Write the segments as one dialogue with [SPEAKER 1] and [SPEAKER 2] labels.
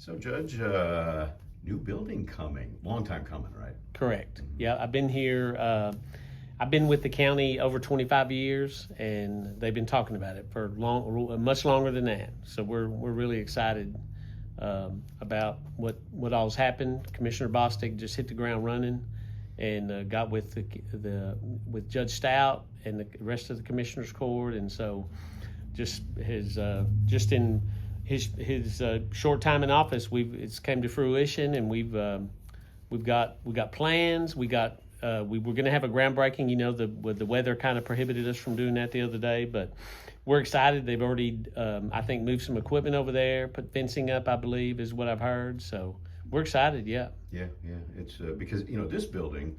[SPEAKER 1] So, Judge, new building coming. Long time coming, right?
[SPEAKER 2] Correct. Yeah, I've been here. I've been with the county over 25 years, and they've been talking about it for much longer than that. So we're really excited about what all's happened. Commissioner Bostic just hit the ground running, and got with with Judge Stout and the rest of the Commissioners Court, and so just in his short time in office, it's came to fruition, and we've got plans. We were going to have a groundbreaking. The weather kind of prohibited us from doing that the other day, but we're excited. They've already, I think, moved some equipment over there, put fencing up, I believe, is what I've heard. So we're excited. Yeah.
[SPEAKER 1] Yeah. It's because this building,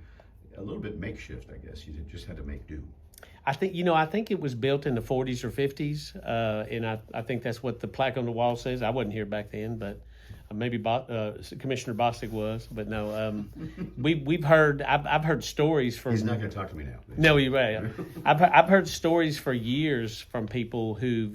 [SPEAKER 1] a little bit makeshift, I guess. You just had to make do.
[SPEAKER 2] I think it was built in the 40s or 50s, and I think that's what the plaque on the wall says. I wasn't here back then, but maybe Commissioner Bostic was. But no, I've heard stories from.
[SPEAKER 1] He's not going to talk to me now.
[SPEAKER 2] No, you're right. I've heard stories for years from people who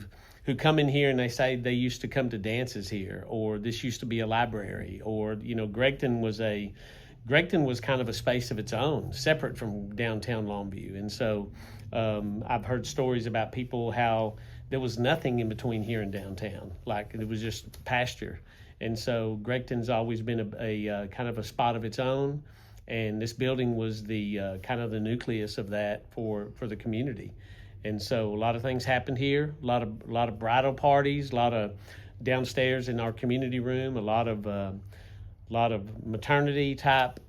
[SPEAKER 2] come in here and they say they used to come to dances here, or this used to be a library, or Gregton was kind of a space of its own, separate from downtown Longview. And so I've heard stories about people how there was nothing in between here and downtown, like it was just pasture. And so Gregton's always been a kind of a spot of its own, and this building was the kind of the nucleus of that for the community. And so a lot of things happened here, a lot of bridal parties, a lot of downstairs in our community room, a lot of maternity type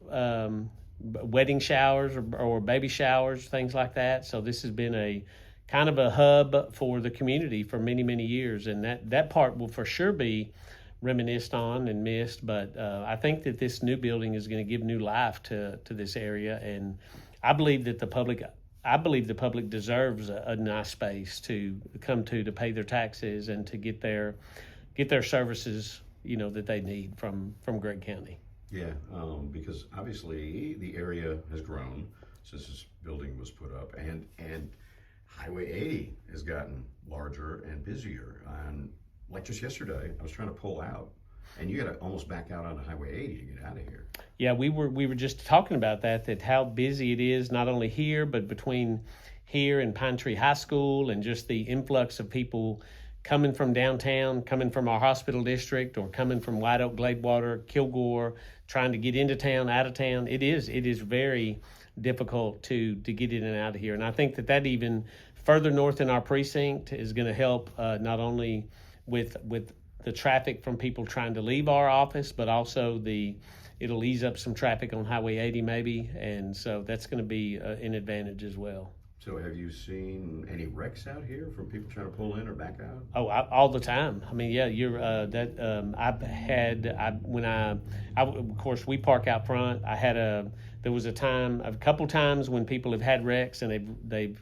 [SPEAKER 2] wedding showers or baby showers, things like that. So this has been a kind of a hub for the community for many, many years. And that part will for sure be reminisced on and missed. But I think that this new building is going to give new life to this area. And I believe that the public deserves a nice space to come to pay their taxes and to get their services that they need from Gregg County.
[SPEAKER 1] Yeah, because obviously the area has grown since this building was put up, and Highway 80 has gotten larger and busier. And like just yesterday, I was trying to pull out, and you got to almost back out onto Highway 80 to get out of here.
[SPEAKER 2] Yeah, we were just talking about that how busy it is, not only here, but between here and Pine Tree High School, and just the influx of people coming from downtown, coming from our hospital district, or coming from White Oak, Gladewater, Kilgore, trying to get into town, out of town. It is very difficult to get in and out of here. And I think that even further north in our precinct is going to help not only with the traffic from people trying to leave our office, but also it'll ease up some traffic on Highway 80 maybe. And so that's going to be an advantage as well.
[SPEAKER 1] So have you seen any wrecks out here from people trying to pull in or back out?
[SPEAKER 2] Oh, all the time. I mean, yeah, of course, we park out front. There was a couple times when people have had wrecks and they've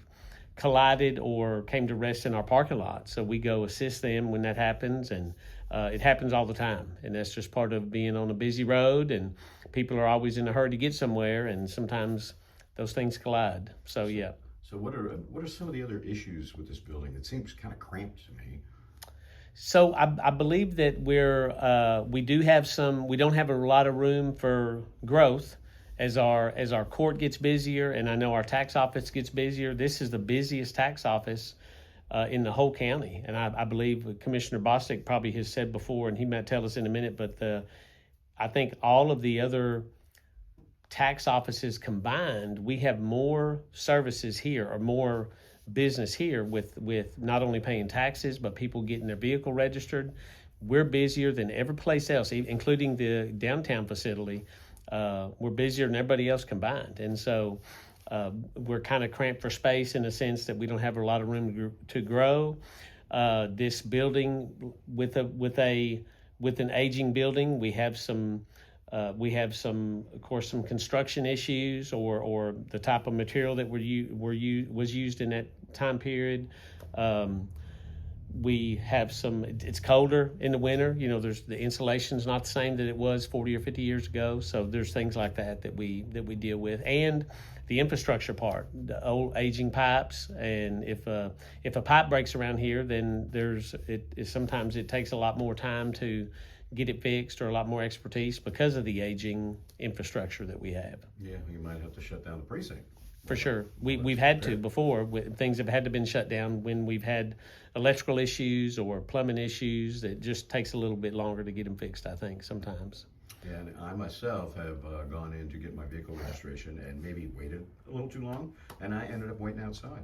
[SPEAKER 2] collided or came to rest in our parking lot. So we go assist them when that happens, and it happens all the time. And that's just part of being on a busy road, and people are always in a hurry to get somewhere, and sometimes those things collide. So yeah.
[SPEAKER 1] So what are some of the other issues with this building? It seems kind of cramped to me.
[SPEAKER 2] So I believe that we don't have a lot of room for growth as our court gets busier, and I know our tax office gets busier. This is the busiest tax office in the whole county, and I believe Commissioner Bostic probably has said before, and he might tell us in a minute, but I think all of the other tax offices combined, we have more services here, or more business here with not only paying taxes, but people getting their vehicle registered. We're busier than every place else, including the downtown facility. We're busier than everybody else combined. And so we're kind of cramped for space in the sense that we don't have a lot of room to grow. This building, with an aging building, we have some, of course, some construction issues, or the type of material that was used in that time period. We have it's colder in the winter. There's the insulation's not the same that it was 40 or 50 years ago. So there's things like that we deal with, and the infrastructure part, the old aging pipes. And if a pipe breaks around here, then sometimes it takes a lot more time to get it fixed or a lot more expertise because of the aging infrastructure that we have.
[SPEAKER 1] Yeah, you might have to shut down the precinct.
[SPEAKER 2] For sure. We've had to before. Things have had to been shut down when we've had electrical issues or plumbing issues. It just takes a little bit longer to get them fixed, I think, sometimes.
[SPEAKER 1] Yeah, and I myself have gone in to get my vehicle registration and maybe waited a little too long, and I ended up waiting outside.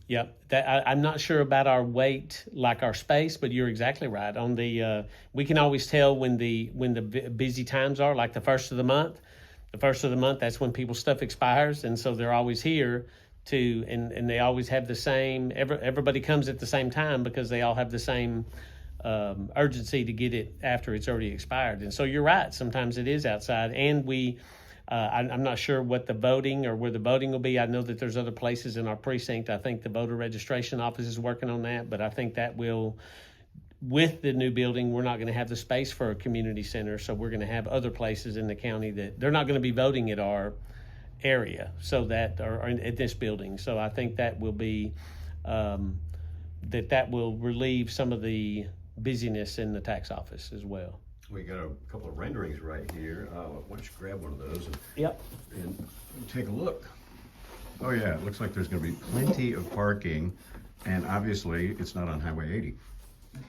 [SPEAKER 2] Yep, I'm not sure about our wait, like our space, but you're exactly right. On the we can always tell when the busy times are, like the first of the month. The first of the month, that's when people's stuff expires, and so they're always here and they always have the same. Everybody comes at the same time because they all have the same urgency to get it after it's already expired. And so you're right. Sometimes it is outside, and I'm not sure what the voting or where the voting will be. I know that there's other places in our precinct. I think the voter registration office is working on that, but I think that will, with the new building, we're not going to have the space for a community center, so we're going to have other places in the county that they're not going to be voting at our area, so that or at this building. So I think that will be that will relieve some of the busyness in the tax office as well.
[SPEAKER 1] We got a couple of renderings right here. Why don't you grab one of those
[SPEAKER 2] Yep.
[SPEAKER 1] and take a look. Oh yeah, it looks like there's going to be plenty of parking, and obviously it's not on Highway 80.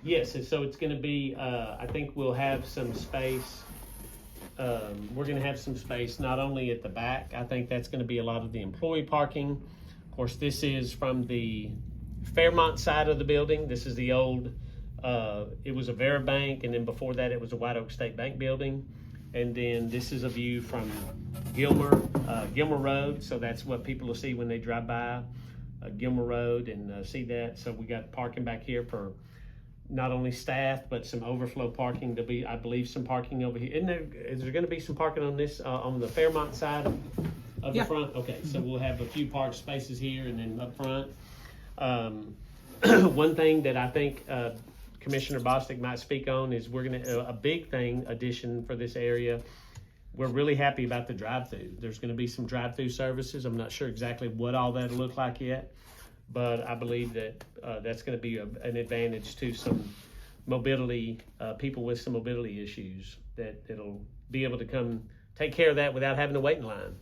[SPEAKER 2] Yes, and so it's going to be, I think we'll have some space. We're going to have some space not only at the back. I think that's going to be a lot of the employee parking. Of course, this is from the Fairmont side of the building. This is the old, it was a Vera Bank, and then before that it was a White Oak State Bank building. And then this is a view from Gilmer Road, so that's what people will see when they drive by Gilmer Road and see that. So we got parking back here for not only staff, but some overflow parking. There'll be, I believe, some parking over here. Is there going to be some parking on this, on the Fairmont side of the front? Okay, so we'll have a few park spaces here and then up front. One thing that I think Commissioner Bostic might speak on is we're going to, a big thing addition for this area. We're really happy about the drive-thru. There's going to be some drive-thru services. I'm not sure exactly what all that'll look like yet, but I believe that that's going to be an advantage to some mobility, people with some mobility issues, that it'll be able to come take care of that without having to wait in line.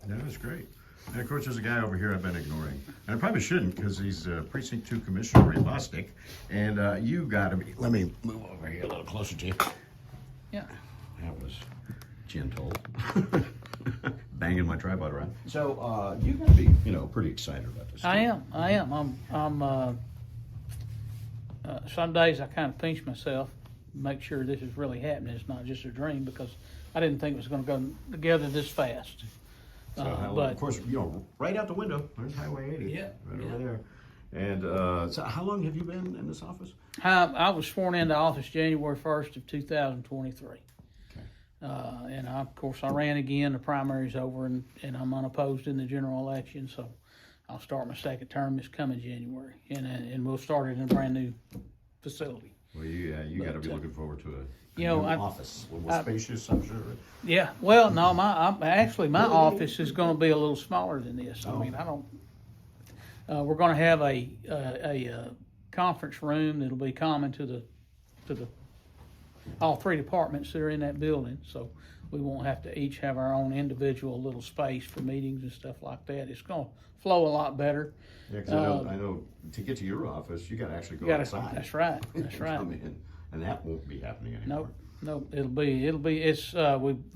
[SPEAKER 1] That is great. And of course, there's a guy over here I've been ignoring. And I probably shouldn't, because he's Precinct 2 Commissioner Ray Bostic. And you got to be, let me move over here a little closer to you.
[SPEAKER 3] Yeah.
[SPEAKER 1] That was gentle. Banging my tripod around. So you got to be, pretty excited about this.
[SPEAKER 3] I am. I'm some days I kind of pinch myself, make sure this is really happening. It's not just a dream, because I didn't think it was going to go together this fast.
[SPEAKER 1] So, of course, right out the window, there's Highway 80.
[SPEAKER 3] Yeah,
[SPEAKER 1] Over there. And so how long have you been in this office?
[SPEAKER 3] I was sworn into office January 1st of 2023.
[SPEAKER 1] Okay.
[SPEAKER 3] And of course, I ran again. The primary's over, and I'm unopposed in the general election. So I'll start my second term this coming January, and we'll start it in a brand new facility.
[SPEAKER 1] Well, you got to be looking forward to it.
[SPEAKER 3] You know,
[SPEAKER 1] office, a little spacious, I'm sure.
[SPEAKER 3] Yeah, well, no, my office is going to be a little smaller than this. I mean, I don't. We're going to have a conference room that'll be common to the all three departments that are in that building. So we won't have to each have our own individual little space for meetings and stuff like that. It's going to flow a lot better.
[SPEAKER 1] Yeah, because I know to get to your office, you got to actually go outside.
[SPEAKER 3] That's right. That's right.
[SPEAKER 1] Come in. And that won't be happening anymore.
[SPEAKER 3] No, it'll be. It's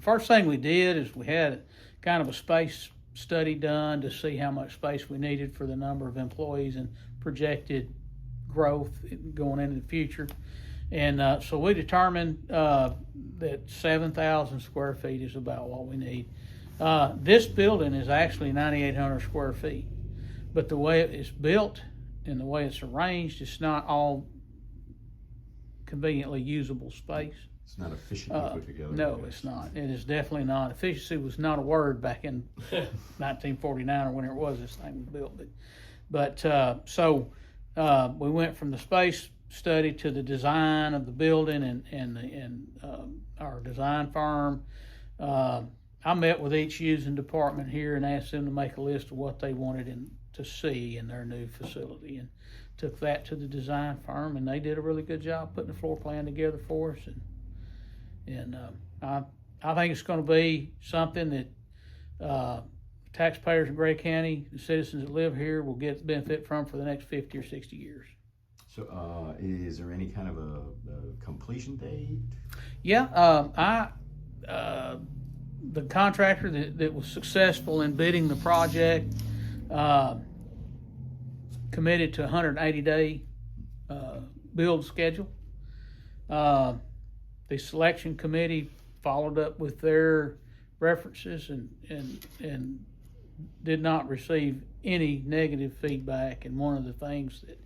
[SPEAKER 3] first thing we did is we had kind of a space study done to see how much space we needed for the number of employees and projected growth going into the future, and so we determined that 7,000 square feet is about what we need. This building is actually 9,800 square feet, but the way it's built and the way it's arranged, it's not all conveniently usable space.
[SPEAKER 1] It's not efficiently put together.
[SPEAKER 3] No, it's not. It is definitely not. Efficiency was not a word back in 1949 or whenever it was this thing was built. But so we went from the space study to the design of the building and our design firm. I met with each using department here and asked them to make a list of what they wanted to see in their new facility. And took that to the design firm, and they did a really good job putting the floor plan together for us. And I think it's going to be something that taxpayers in Gregg County, the citizens that live here, will get benefit from for the next 50 or 60 years.
[SPEAKER 1] So, is there any kind of a completion date?
[SPEAKER 3] Yeah, the contractor that was successful in bidding the project committed to a 180-day build schedule. The selection committee followed up with their references and did not receive any negative feedback. And one of the things that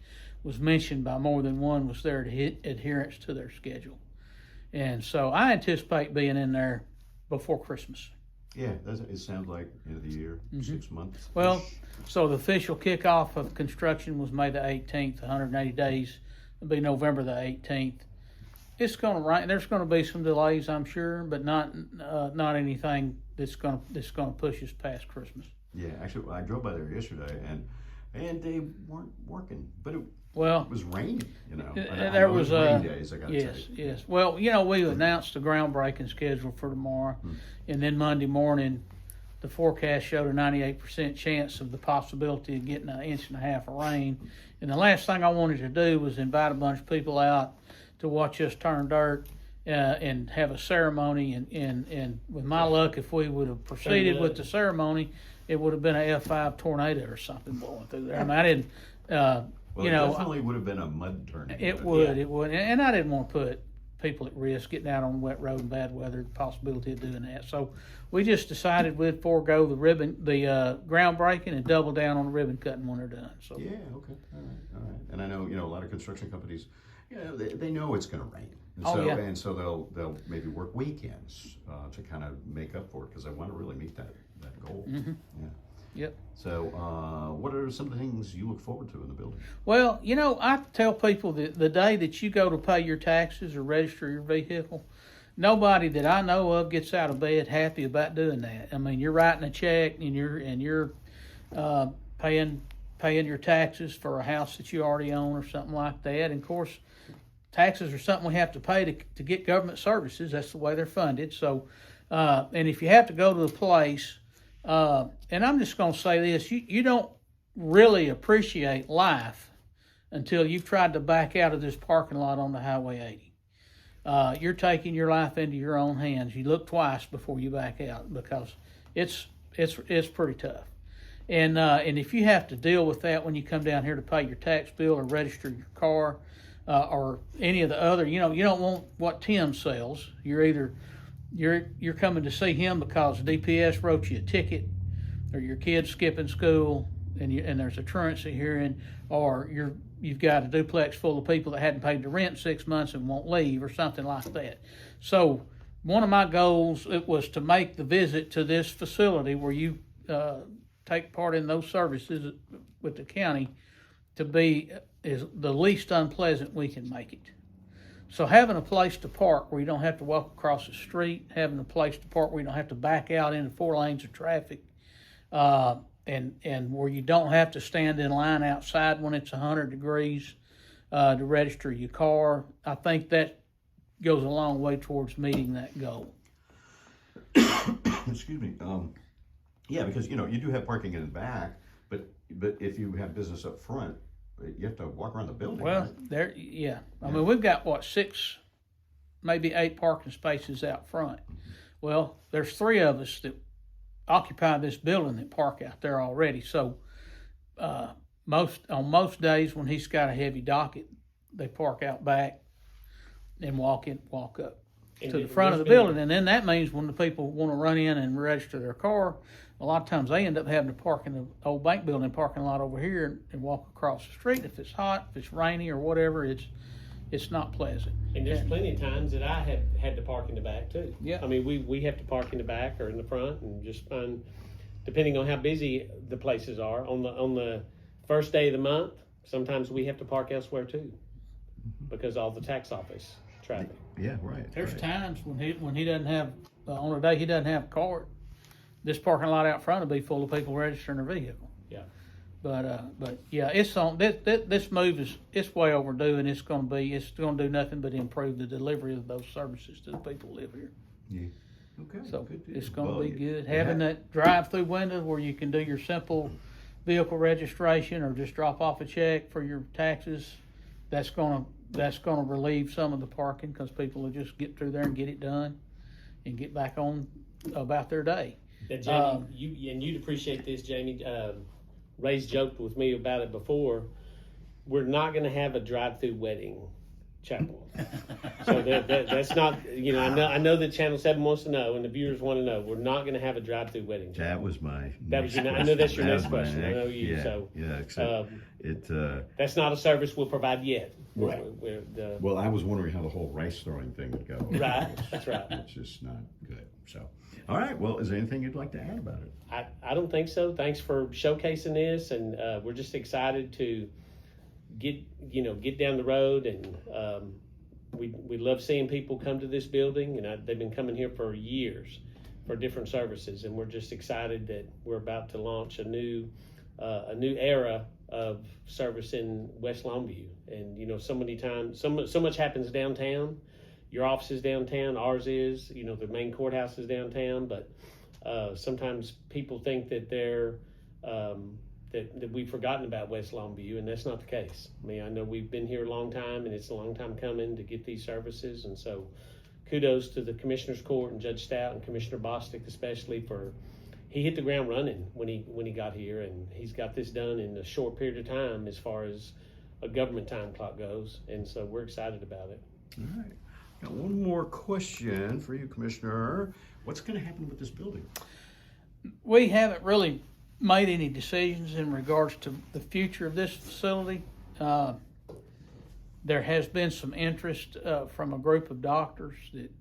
[SPEAKER 3] was mentioned by more than one was their adherence to their schedule. And so I anticipate being in there before Christmas.
[SPEAKER 1] Yeah, it sounds like end of the year, 6 months.
[SPEAKER 3] Well, so the official kickoff of construction was May the 18th, 180 days. It'll be November the 18th. It's going to rain. There's going to be some delays, I'm sure, but not anything that's going to push us past Christmas.
[SPEAKER 1] Yeah, actually, I drove by there yesterday, and they weren't working, but it was raining. You know,
[SPEAKER 3] there was
[SPEAKER 1] rainy days. I got to
[SPEAKER 3] yes,
[SPEAKER 1] tell you.
[SPEAKER 3] yes. Well, we announced the groundbreaking schedule for tomorrow, and then Monday morning, the forecast showed a 98% chance of the possibility of getting 1.5 inches of rain. And the last thing I wanted to do was invite a bunch of people out to watch us turn dirt and have a ceremony. And with my luck, if we would have proceeded with the ceremony, it would have been an F5 tornado or something blowing through there. I mean, I didn't.
[SPEAKER 1] Well, it definitely would have been a mud tornado.
[SPEAKER 3] It would, and I didn't want to put people at risk getting out on a wet road in bad weather, the possibility of doing that. So we just decided we'd forego the groundbreaking and double down on the ribbon cutting when they're done. So
[SPEAKER 1] yeah, okay, all right. And I know a lot of construction companies, they know it's going to rain, and so they'll maybe work weekends to kind of make up for it because they want to really meet that goal.
[SPEAKER 3] Mm-hmm.
[SPEAKER 1] Yeah.
[SPEAKER 3] Yep.
[SPEAKER 1] So, what are some of the things you look forward to in the building?
[SPEAKER 3] Well, I tell people that the day that you go to pay your taxes or register your vehicle, nobody that I know of gets out of bed happy about doing that. I mean, you're writing a check and you're paying your taxes for a house that you already own or something like that. And of course, taxes are something we have to pay to get government services. That's the way they're funded. So, and if you have to go to a place. And I'm just going to say this, you don't really appreciate life until you've tried to back out of this parking lot on the Highway 80. You're taking your life into your own hands. You look twice before you back out because it's pretty tough. And if you have to deal with that when you come down here to pay your tax bill or register your car or any of the other, you don't want what Tim sells. You're coming to see him because DPS wrote you a ticket, or your kid's skipping school, and there's a truancy hearing, or you've got a duplex full of people that hadn't paid the rent 6 months and won't leave, or something like that. So one of my goals was to make the visit to this facility where you take part in those services with the county to be is the least unpleasant we can make it. So having a place to park where you don't have to walk across the street, having a place to park where you don't have to back out into 4 lanes of traffic, and where you don't have to stand in line outside when it's 100 degrees to register your car, I think that goes a long way towards meeting that goal.
[SPEAKER 1] Excuse me. Yeah, because you do have parking in the back, but if you have business up front, you have to walk around the building.
[SPEAKER 3] Well,
[SPEAKER 1] right?
[SPEAKER 3] I mean, we've got 6, maybe 8 parking spaces out front. Well, there's 3 of us that occupy this building that park out there already. So, most days when he's got a heavy docket, they park out back and walk up to the front of the building. And then that means when the people want to run in and register their car, a lot of times they end up having to park in the old bank building parking lot over here and walk across the street. If it's hot, if it's rainy or whatever, it's not pleasant.
[SPEAKER 2] And there's plenty of times that I have had to park in the back too.
[SPEAKER 3] Yeah.
[SPEAKER 2] I mean, we have to park in the back or in the front, and just find, depending on how busy the places are, on the first day of the month, sometimes we have to park elsewhere too, because all the tax office traffic.
[SPEAKER 1] Yeah, right.
[SPEAKER 3] There's times when he doesn't have on a day he doesn't have a card. This parking lot out front will be full of people registering their vehicle.
[SPEAKER 2] Yeah.
[SPEAKER 3] But yeah, it's on. This move it's way overdue, and it's gonna do nothing but improve the delivery of those services to the people who live here.
[SPEAKER 1] Yeah. Okay.
[SPEAKER 3] So
[SPEAKER 1] good deal.
[SPEAKER 3] it's gonna
[SPEAKER 1] Well,
[SPEAKER 3] be
[SPEAKER 1] you-
[SPEAKER 3] good.
[SPEAKER 1] you
[SPEAKER 3] Having
[SPEAKER 1] have-
[SPEAKER 3] that drive-through window where you can do your simple vehicle registration or just drop off a check for your taxes, that's gonna relieve some of the parking, because people will just get through there and get it done and get back on about their day.
[SPEAKER 2] Yeah, Jamie, you'd appreciate this, Jamie. Ray's joked with me about it before. We're not going to have a drive-through wedding chapel. So that's not, I know that Channel 7 wants to know and the viewers want to know. We're not going to have a drive-through wedding chapel.
[SPEAKER 1] That was my.
[SPEAKER 2] That was
[SPEAKER 1] next
[SPEAKER 2] I know that's your
[SPEAKER 1] question.
[SPEAKER 2] next
[SPEAKER 1] That was
[SPEAKER 2] question.
[SPEAKER 1] my
[SPEAKER 2] I know
[SPEAKER 1] next-
[SPEAKER 2] you.
[SPEAKER 1] Yeah,
[SPEAKER 2] So
[SPEAKER 1] yeah. Except
[SPEAKER 2] that's not a service we'll provide yet.
[SPEAKER 1] Right.
[SPEAKER 2] We're
[SPEAKER 1] well, I was wondering how the whole rice throwing thing would go.
[SPEAKER 2] Right. That's right.
[SPEAKER 1] It's just not good. So, all right. Well, is there anything you'd like to add about it?
[SPEAKER 2] I don't think so. Thanks for showcasing this, and we're just excited to get down the road, and we love seeing people come to this building, and they've been coming here for years for different services, and we're just excited that we're about to launch a new era of service in West Longview. And so many times, so much happens downtown. Your office is downtown, ours is. The main courthouse is downtown, but sometimes people think that that we've forgotten about West Longview, and that's not the case. I mean, I know we've been here a long time, and it's a long time coming to get these services, and so kudos to the Commissioner's Court and Judge Stout and Commissioner Bostic especially he hit the ground running when he got here, and he's got this done in a short period of time as far as a government time clock goes, and so we're excited about it.
[SPEAKER 1] All right. Got one more question for you, Commissioner. What's going to happen with this building?
[SPEAKER 3] We haven't really made any decisions in regards to the future of this facility. There has been some interest from a group of doctors that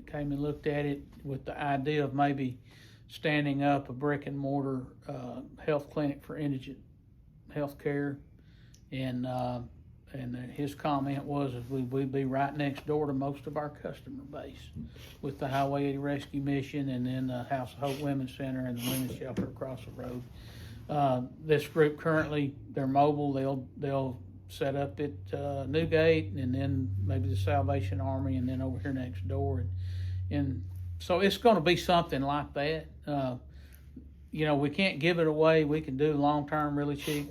[SPEAKER 3] came and looked at it with the idea of maybe standing up a brick and mortar health clinic for indigent health care. And his comment was we'd be right next door to most of our customer base with the Highway 80 Rescue Mission, and then the House of Hope Women's Center and the Women's Shelter across the road. This group currently, they're mobile. They'll set up at Newgate, and then maybe the Salvation Army, and then over here next door. And so it's going to be something like that. We can't give it away. We can do long-term really cheap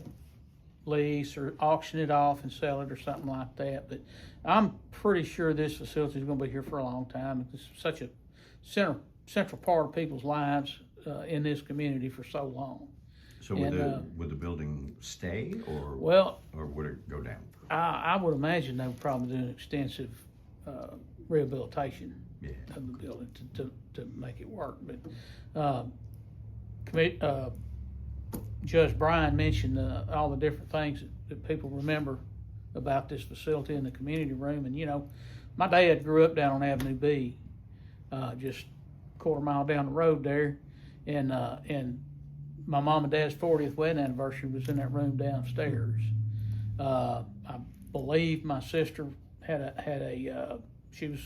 [SPEAKER 3] lease or auction it off and sell it or something like that. But I'm pretty sure this facility is going to be here for a long time. It's such a central part of people's lives in this community for so long.
[SPEAKER 1] So would the building stay, or would it go down?
[SPEAKER 3] I would imagine they would probably do an extensive rehabilitation of the building to make it work. But Judge Bryan mentioned all the different things that people remember about this facility in the community room. And, my dad grew up down on Avenue B, just a quarter mile down the road there. And my mom and dad's 40th wedding anniversary was in that room downstairs. I believe my sister she was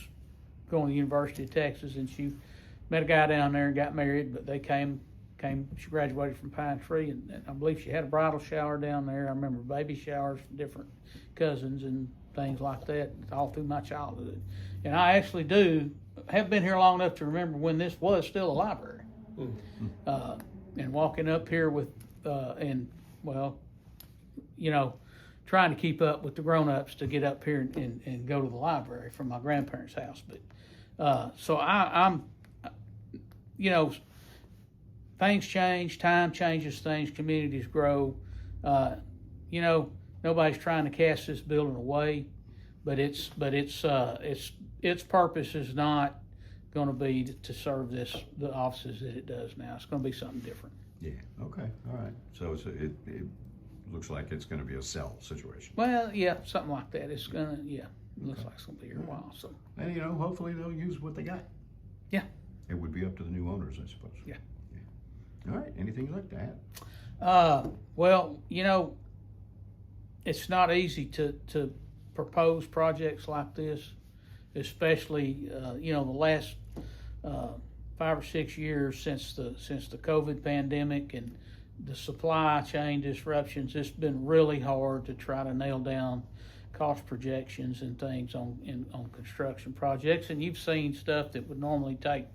[SPEAKER 3] going to the University of Texas, and she met a guy down there and got married, but they she graduated from Pine Tree, and I believe she had a bridal shower down there. I remember baby showers for different cousins and things like that all through my childhood. And I actually have been here long enough to remember when this was still a library. And walking up here with, trying to keep up with the grown-ups to get up here and go to the library from my grandparents' house. But, so I'm things change, time changes things, communities grow. Nobody's trying to cast this building away, but its purpose is not going to be to serve the offices that it does now. It's going to be something different.
[SPEAKER 1] Yeah. Okay. All right. So it looks like it's going to be a sell situation.
[SPEAKER 3] Well, yeah, something like that. It looks like it's going to be here a while. So,
[SPEAKER 1] and hopefully they'll use what they got.
[SPEAKER 3] Yeah.
[SPEAKER 1] It would be up to the new owners, I suppose.
[SPEAKER 3] Yeah.
[SPEAKER 1] All right. Anything you'd like to add?
[SPEAKER 3] Well, it's not easy to propose projects like this, especially the last 5 or 6 years since the COVID pandemic, and the supply chain disruptions, it's been really hard to try to nail down cost projections and things on construction projects. And you've seen stuff that would normally take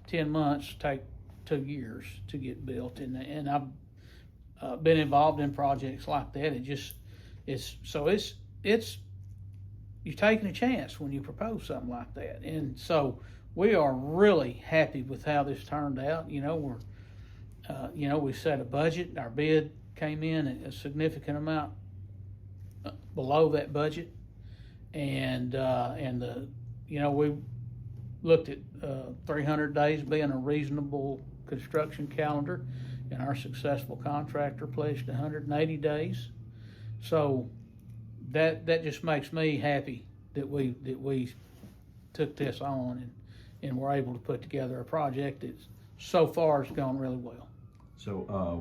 [SPEAKER 3] 10 months, take 2 years to get built. And I've been involved in projects like that. It's you're taking a chance when you propose something like that. And so we are really happy with how this turned out. We set a budget. Our bid came in a significant amount below that budget, and we looked at 300 days being a reasonable construction calendar, and our successful contractor pledged 180 days. So that just makes me happy that we took this on and were able to put together a project that so far has gone really well.
[SPEAKER 1] So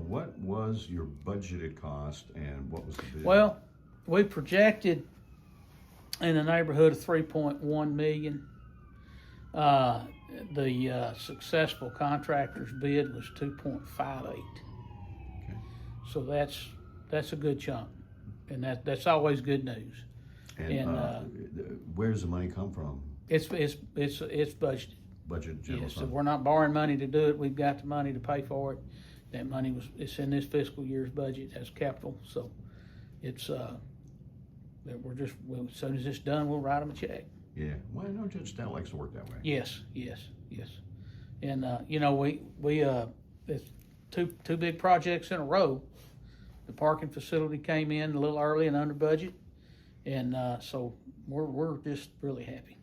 [SPEAKER 1] what was your budgeted cost and what was the bid?
[SPEAKER 3] Well, we projected in the neighborhood of 3.1 million. The successful contractor's bid was 2.58.
[SPEAKER 1] Okay.
[SPEAKER 3] So that's a good chunk, and that's always good news.
[SPEAKER 1] And where does the money come from?
[SPEAKER 3] It's budgeted.
[SPEAKER 1] Budget general
[SPEAKER 3] Yes, so
[SPEAKER 1] fund?
[SPEAKER 3] we're not borrowing money to do it. We've got the money to pay for it. That money it's in this fiscal year's budget as capital. So it's as soon as it's done, we'll write them a check.
[SPEAKER 1] Yeah. Well, I know Judge Stout likes to work that way.
[SPEAKER 3] Yes. And we it's two big projects in a row. The parking facility came in a little early and under budget, and so we're just really happy.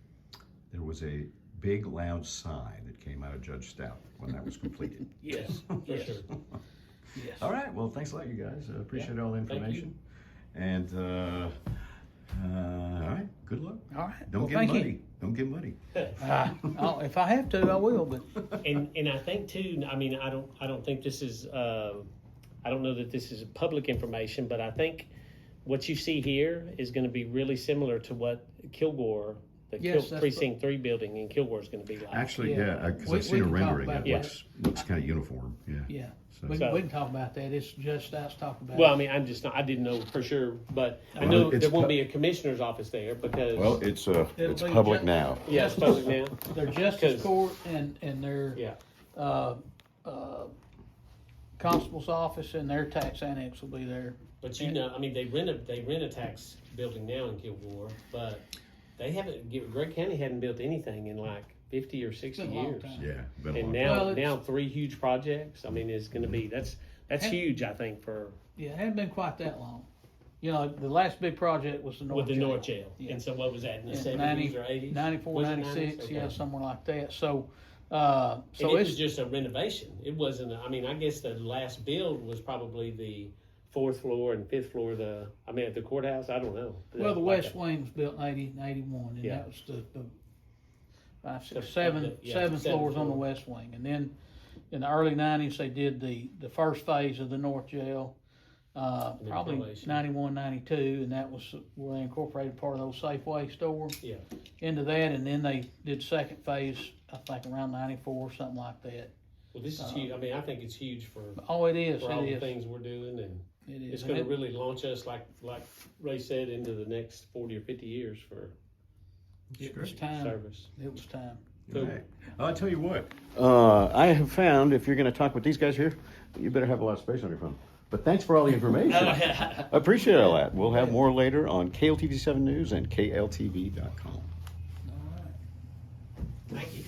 [SPEAKER 1] There was a big loud sigh that came out of Judge Stout when that was completed.
[SPEAKER 3] Yes,
[SPEAKER 2] For sure.
[SPEAKER 3] yes.
[SPEAKER 1] All right. Well, thanks a lot, you guys. I appreciate all the
[SPEAKER 2] Thank you.
[SPEAKER 1] information. And all right. Good luck.
[SPEAKER 3] All right.
[SPEAKER 1] Don't
[SPEAKER 3] Well,
[SPEAKER 1] get
[SPEAKER 3] thank
[SPEAKER 1] muddy.
[SPEAKER 3] you.
[SPEAKER 1] Don't get muddy.
[SPEAKER 3] If I have to, I will. But
[SPEAKER 2] And I think too, I mean, I don't think this is, I don't know that this is public information, but I think what you see here is going to be really similar to what Kilgore,
[SPEAKER 3] Yes, that's
[SPEAKER 2] Precinct 3 building in Kilgore is going to be like.
[SPEAKER 1] Actually,
[SPEAKER 3] Yeah.
[SPEAKER 1] yeah, because
[SPEAKER 3] We-
[SPEAKER 1] I've seen
[SPEAKER 3] we
[SPEAKER 1] a
[SPEAKER 3] can talk
[SPEAKER 1] rendering.
[SPEAKER 3] about
[SPEAKER 1] It
[SPEAKER 3] that.
[SPEAKER 1] looks kind of uniform. Yeah.
[SPEAKER 3] yeah,
[SPEAKER 1] So-
[SPEAKER 3] we can talk about that. It's just us talking about.
[SPEAKER 2] Well, I mean, I didn't know for sure, but I
[SPEAKER 1] Well,
[SPEAKER 2] know
[SPEAKER 1] it's
[SPEAKER 2] there won't
[SPEAKER 1] pu-
[SPEAKER 2] be a commissioner's office there because.
[SPEAKER 1] Well, it's
[SPEAKER 3] be
[SPEAKER 1] public
[SPEAKER 3] ju-
[SPEAKER 1] now.
[SPEAKER 2] Yeah, it's public now.
[SPEAKER 3] Their justice
[SPEAKER 2] 'Cause-
[SPEAKER 3] court and their
[SPEAKER 2] Yeah.
[SPEAKER 3] constable's office and their tax annex will be there.
[SPEAKER 2] But I mean, they rent a tax building now in Kilgore, but they haven't. Gregg County hadn't built anything in like 50 or 60
[SPEAKER 3] Been a long
[SPEAKER 2] years.
[SPEAKER 3] time.
[SPEAKER 1] Yeah. Been a
[SPEAKER 2] And
[SPEAKER 1] long
[SPEAKER 2] now 3 huge projects. I mean, it's going to be that's huge. I think for
[SPEAKER 3] Yeah, it hadn't been quite that long. The last big project was the North
[SPEAKER 2] with the
[SPEAKER 3] Jail.
[SPEAKER 2] North Jail.
[SPEAKER 3] Yeah.
[SPEAKER 2] And so what was that in the
[SPEAKER 3] Yeah,
[SPEAKER 2] 70s or 80s?
[SPEAKER 3] 94,
[SPEAKER 2] Was it
[SPEAKER 3] 96,
[SPEAKER 2] 90s?
[SPEAKER 3] yeah,
[SPEAKER 2] Okay.
[SPEAKER 3] somewhere like that. So,
[SPEAKER 2] And
[SPEAKER 3] so
[SPEAKER 2] it
[SPEAKER 3] it's
[SPEAKER 2] was just a renovation. It wasn't. I mean, I guess the last build was probably the 4th floor and 5th floor. At the courthouse. I don't know.
[SPEAKER 3] well, the
[SPEAKER 2] Like
[SPEAKER 3] West Wing was built in 80, 81, and
[SPEAKER 2] Yeah.
[SPEAKER 3] that was the 5, 6,
[SPEAKER 2] The-
[SPEAKER 3] 7,
[SPEAKER 2] yeah,
[SPEAKER 3] 7
[SPEAKER 2] seventh
[SPEAKER 3] floors on the
[SPEAKER 2] floor.
[SPEAKER 3] West Wing, and then in the early 90s they did the first phase of the North Jail,
[SPEAKER 2] then
[SPEAKER 3] probably
[SPEAKER 2] probation.
[SPEAKER 3] 91, 92, and that was where they incorporated part of those Safeway stores
[SPEAKER 2] Yeah.
[SPEAKER 3] into that, and then they did second phase, I think around 94, something like that.
[SPEAKER 2] Well, this is huge. I mean, I think it's huge for
[SPEAKER 3] Oh, it is,
[SPEAKER 2] all
[SPEAKER 3] it
[SPEAKER 2] the
[SPEAKER 3] is,
[SPEAKER 2] things we're doing, and
[SPEAKER 3] it is.
[SPEAKER 2] it's
[SPEAKER 3] And
[SPEAKER 2] going to
[SPEAKER 3] it-
[SPEAKER 2] really launch us, like Ray said, into the next 40 or 50 years for
[SPEAKER 3] It was time.
[SPEAKER 2] service.
[SPEAKER 3] It was time.
[SPEAKER 1] All right. I'll tell you what. I have found if you're going to talk with these guys here, you better have a lot of space on your phone. But thanks for all the information. I appreciate all that. We'll have more later on KLTV7 News and KLTV.com.
[SPEAKER 2] Thank you.